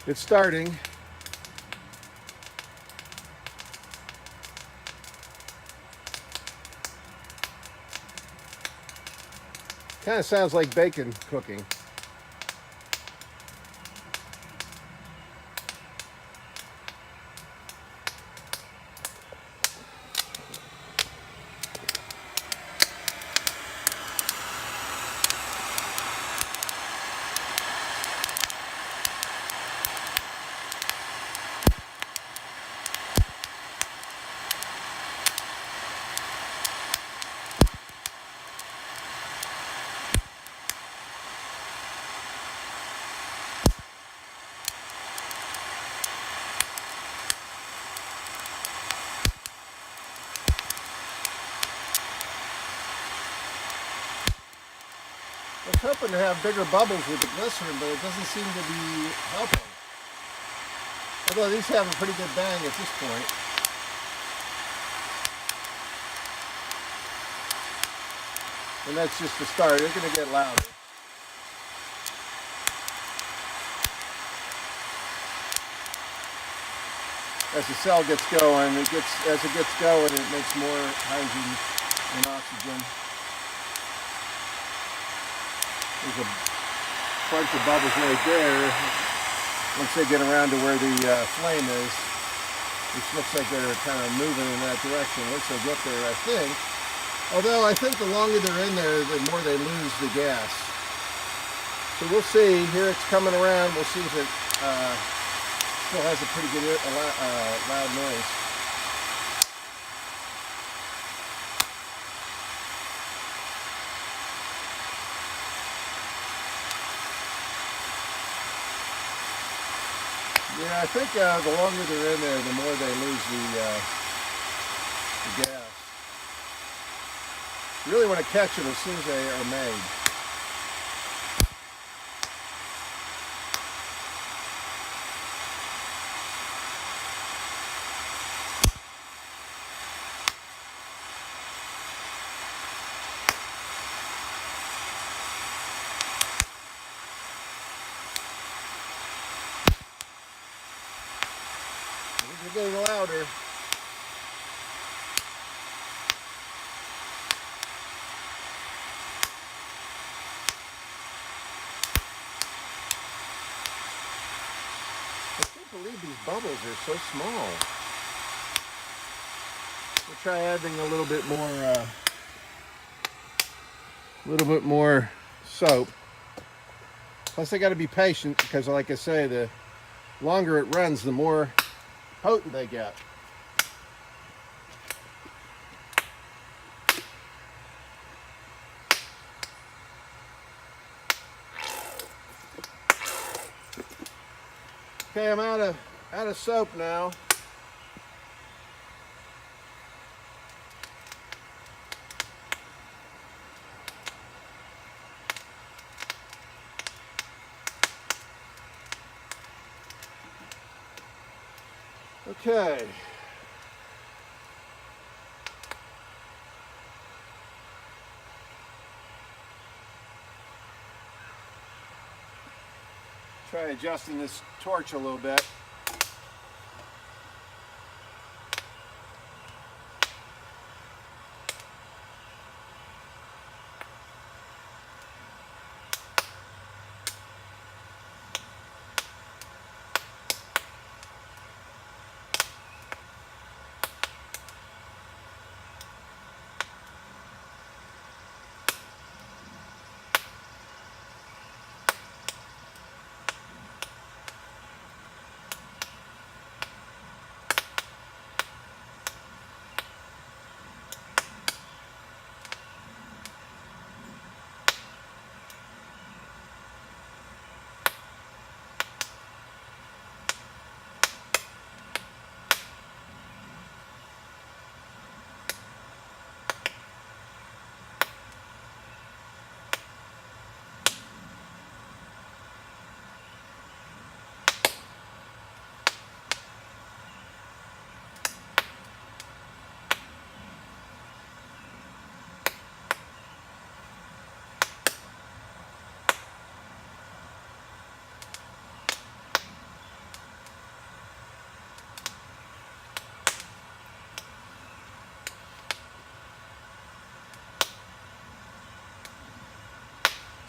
It's starting. Kind of sounds like bacon cooking. I was hoping to have bigger bubbles with the glycerin, but it doesn't seem to be helping. Although these have a pretty good bang at this point. And that's just the start. They're going to get louder. As the cell gets going, as it gets going, it makes more hydrogen and oxygen. There's a bunch of bubbles right there. Once they get around to where the flame is, which looks like they're kind of moving in that direction. Once they get there, I think. Although I think the longer they're in there, the more they lose the gas. So we'll see. Here it's coming around. We'll see if it still has a pretty good loud noise. Yeah, I think the longer they're in there, the more they lose the gas. You really want to catch them as soon as they are made. They're getting louder. I can't believe these bubbles are so small. We'll try adding a little bit more soap. Plus I got to be patient because like I say, the longer it runs, the more potent they get. Okay, I'm out of soap now. Okay. Try adjusting this torch a little bit.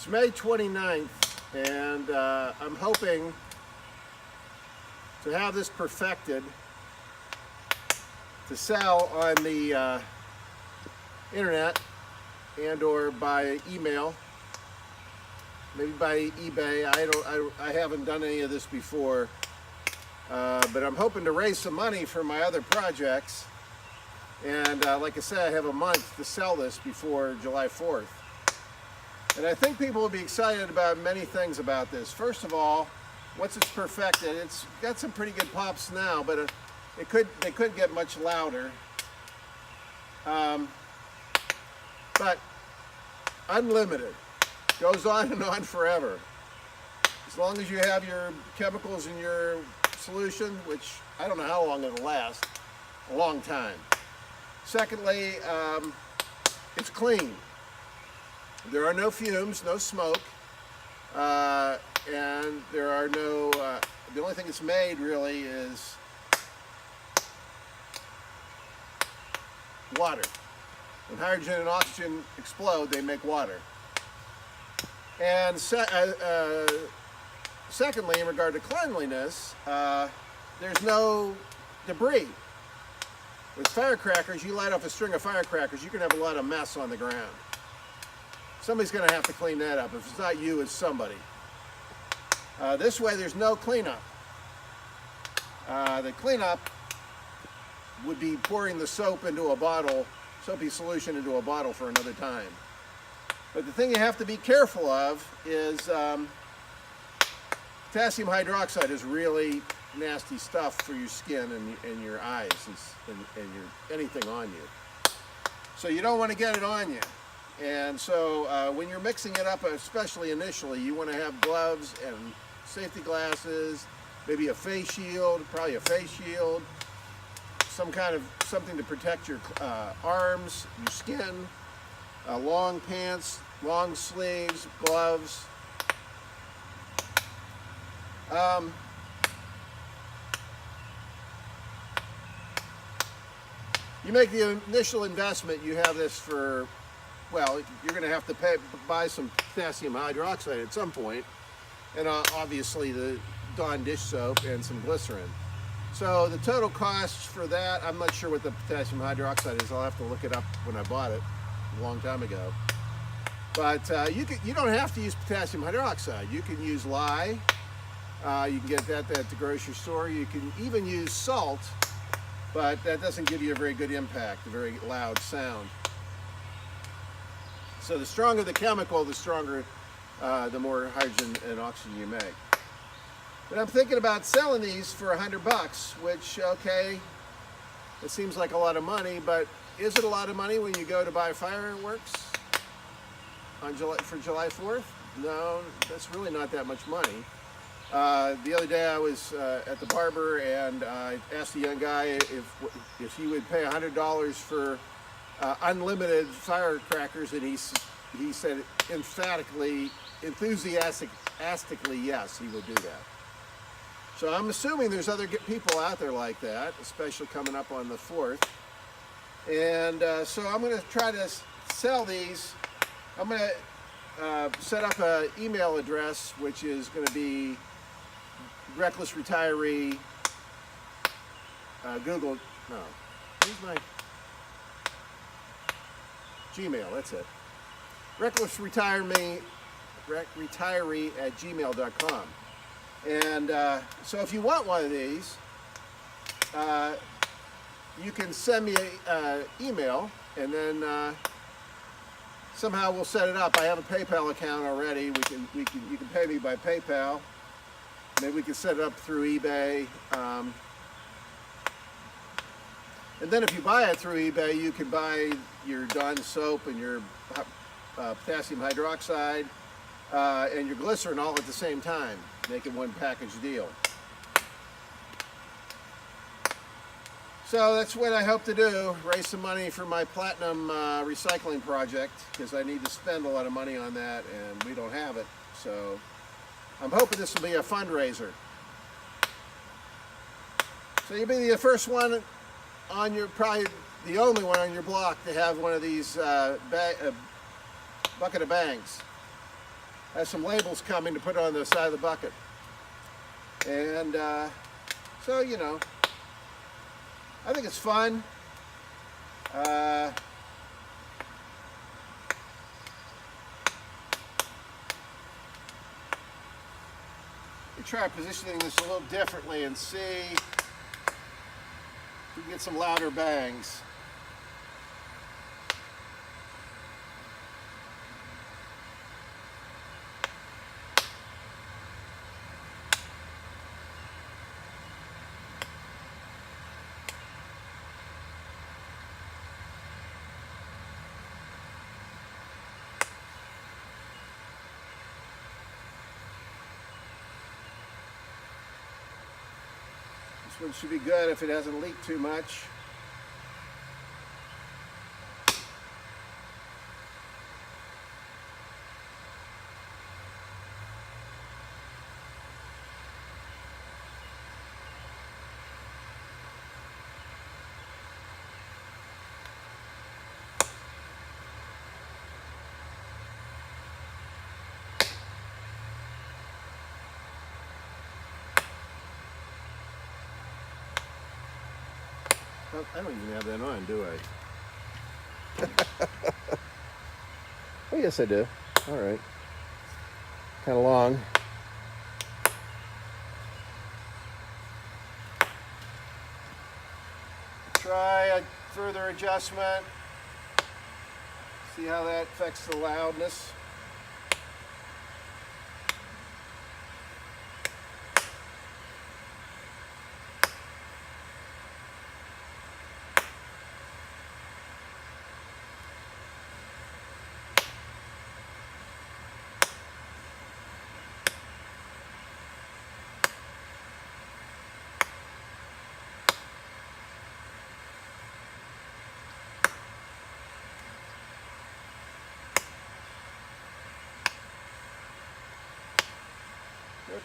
It's May 29th, and I'm hoping to have this perfected to sell on the internet and or by email, maybe by eBay. I haven't done any of this before, but I'm hoping to raise some money for my other projects. And like I said, I have a month to sell this before July 4th. And I think people will be excited about many things about this. First of all, once it's perfected, it's got some pretty good pops now, but they could get much louder. But unlimited, goes on and on forever. As long as you have your chemicals in your solution, which I don't know how long it'll last, a long time. Secondly, it's clean. There are no fumes, no smoke, and there are no, the only thing that's made really is water. When hydrogen and oxygen explode, they make water. And secondly, in regard to cleanliness, there's no debris. With firecrackers, you light off a string of firecrackers, you can have a lot of mess on the ground. Somebody's going to have to clean that up. If it's not you, it's somebody. This way, there's no cleanup. The cleanup would be pouring the soap into a bottle, soapy solution into a bottle for another time. But the thing you have to be careful of is potassium hydroxide is really nasty stuff for your skin and your eyes and anything on you. So you don't want to get it on you. And so when you're mixing it up, especially initially, you want to have gloves and safety glasses, maybe a face shield, probably a face shield, something to protect your arms, your skin, long pants, long sleeves, gloves. You make the initial investment, you have this for, well, you're going to have to buy some potassium hydroxide at some point, and obviously the Dawn dish soap and some glycerin. So the total cost for that, I'm not sure what the potassium hydroxide is. I'll have to look it up when I bought it a long time ago. But you don't have to use potassium hydroxide. You can use lye. You can get that at the grocery store. You can even use salt, but that doesn't give you a very good impact, a very loud sound. So the stronger the chemical, the stronger, the more hydrogen and oxygen you make. But I'm thinking about selling these for $100, which, okay, it seems like a lot of money, but is it a lot of money when you go to buy fireworks for July 4th? No, that's really not that much money. The other day I was at the barber, and I asked the young guy if he would pay $100 for unlimited firecrackers, and he said emphatically, enthusiastically, yes, he would do that. So I'm assuming there's other people out there like that, especially coming up on the 4th. And so I'm going to try to sell these. I'm going to set up an email address, which is going to be Reckless Retiree, Google, no, here's my Gmail, that's it. Reckless Retiree at gmail.com. And so if you want one of these, you can send me an email, and then somehow we'll set it up. I have a PayPal account already. You can pay me by PayPal. Maybe we can set it up through eBay. And then if you buy it through eBay, you can buy your Dawn soap and your potassium hydroxide and your glycerin all at the same time, making one package deal. So that's what I hope to do, raise some money for my platinum recycling project, because I need to spend a lot of money on that and we don't have it. So I'm hoping this will be a fundraiser. So you'll be the first one on your, probably the only one on your block to have one of these bucket of bangs. has some labels coming to put on the side of the bucket. And so, you know, I think it's fun. We try positioning this a little differently and see if we can get some louder bangs. This one should be good if it hasn't leaked too much. Well, I don't even have that on, do I? Oh, yes, I do. All right. Kind of long. Try a further adjustment. See how that affects the loudness.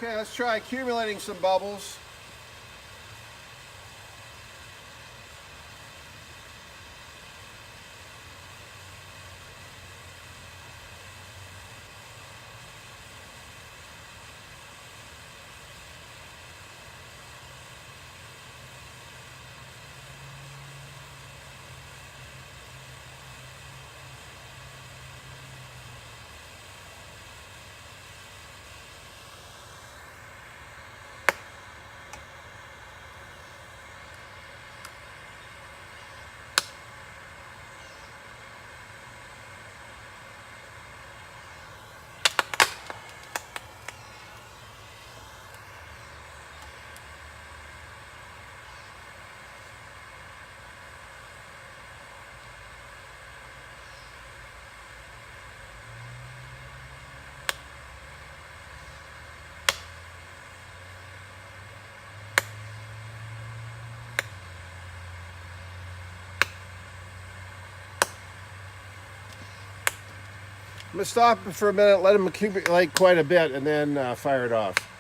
Okay, let's try accumulating some bubbles. I'm going to stop for a minute, let them accumulate quite a bit, and then fire it off.